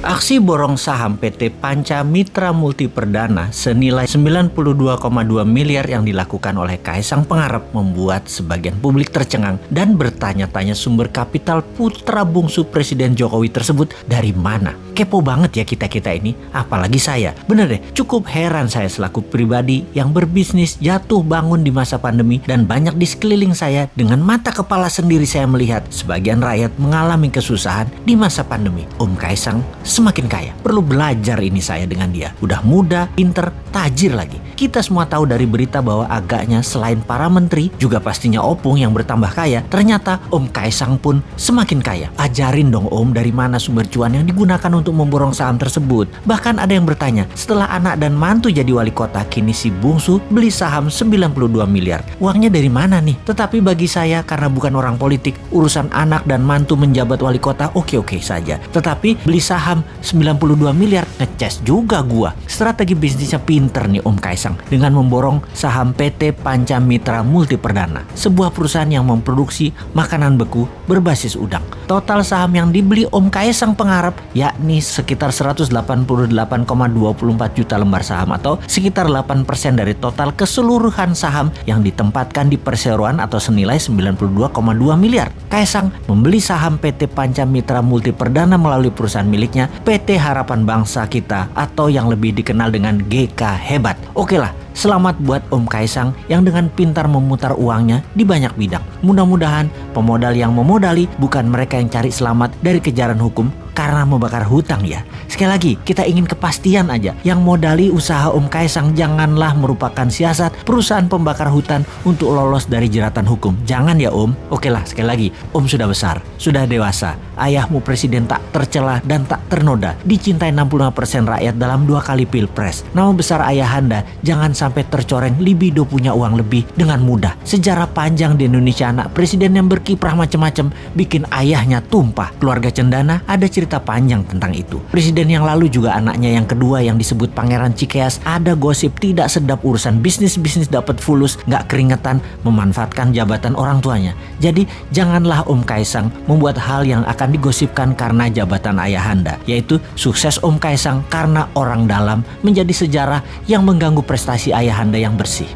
Aksi borong saham PT Panca Mitra Multi Perdana senilai 92,2 miliar yang dilakukan oleh Kaisang Pangarep membuat sebagian publik tercengang dan bertanya-tanya sumber kapital putra bungsu Presiden Jokowi tersebut dari mana. Kepo banget ya kita-kita ini, apalagi saya. Bener deh, cukup heran saya selaku pribadi yang berbisnis jatuh bangun di masa pandemi dan banyak di sekeliling saya dengan mata kepala sendiri saya melihat sebagian rakyat mengalami kesusahan di masa pandemi. Om Kaisang semakin kaya. Perlu belajar ini saya dengan dia. Udah muda, pinter, tajir lagi. Kita semua tahu dari berita bahwa agaknya selain para menteri, juga pastinya Opung yang bertambah kaya. Ternyata Om Kaisang pun semakin kaya. Ajarin dong Om dari mana sumber cuan yang digunakan untuk memborong saham tersebut. Bahkan ada yang bertanya, setelah anak dan mantu jadi wali kota, kini si bungsu beli saham 92 miliar. Uangnya dari mana nih? Tetapi bagi saya, karena bukan orang politik, urusan anak dan mantu menjabat wali kota oke-oke saja. Tetapi beli saham 92 miliar, ngeces juga gua. Strategi bisnisnya pinter nih Om Kaisang dengan memborong saham PT Panca Mitra Multi Perdana, sebuah perusahaan yang memproduksi makanan beku berbasis udang. Total saham yang dibeli Om Kaisang Pangarep yakni sekitar 188,24 juta lembar saham atau sekitar 8% dari total keseluruhan saham yang ditempatkan di perseroan atau senilai 92,2 miliar. Kaisang membeli saham PT Panca Mitra Multi Perdana melalui perusahaan miliknya PT Harapan Bangsa Kita atau yang lebih dikenal dengan GK Hebat. Oke lah, selamat buat Om Kaisang yang dengan pintar memutar uangnya di banyak bidang. Mudah-mudahan pemodal yang memodali bukan mereka yang cari selamat dari kejaran hukum karena membakar hutang ya. Sekali lagi, kita ingin kepastian aja. Yang modali usaha Om Kaisang janganlah merupakan siasat perusahaan pembakar hutan untuk lolos dari jeratan hukum. Jangan ya Om. Oke lah, sekali lagi, Om sudah besar, sudah dewasa. Ayahmu presiden tak tercela dan tak ternoda. Dicintai 65% rakyat dalam 2 kali pilpres. Nama besar ayahanda jangan sampai tercoreng libido punya uang lebih dengan mudah. Sejarah panjang di Indonesia anak presiden yang berkiprah macam-macam bikin ayahnya tumpah. Keluarga Cendana ada cerita panjang tentang itu. Presiden yang lalu juga anaknya yang kedua yang disebut Pangeran Cikeas ada gosip tidak sedap urusan bisnis dapat fulus, gak keringetan memanfaatkan jabatan orang tuanya. Jadi janganlah Om Kaisang membuat hal yang akan digosipkan karena jabatan ayahanda, yaitu sukses Om Kaisang karena orang dalam menjadi sejarah yang mengganggu prestasi ayahanda yang bersih.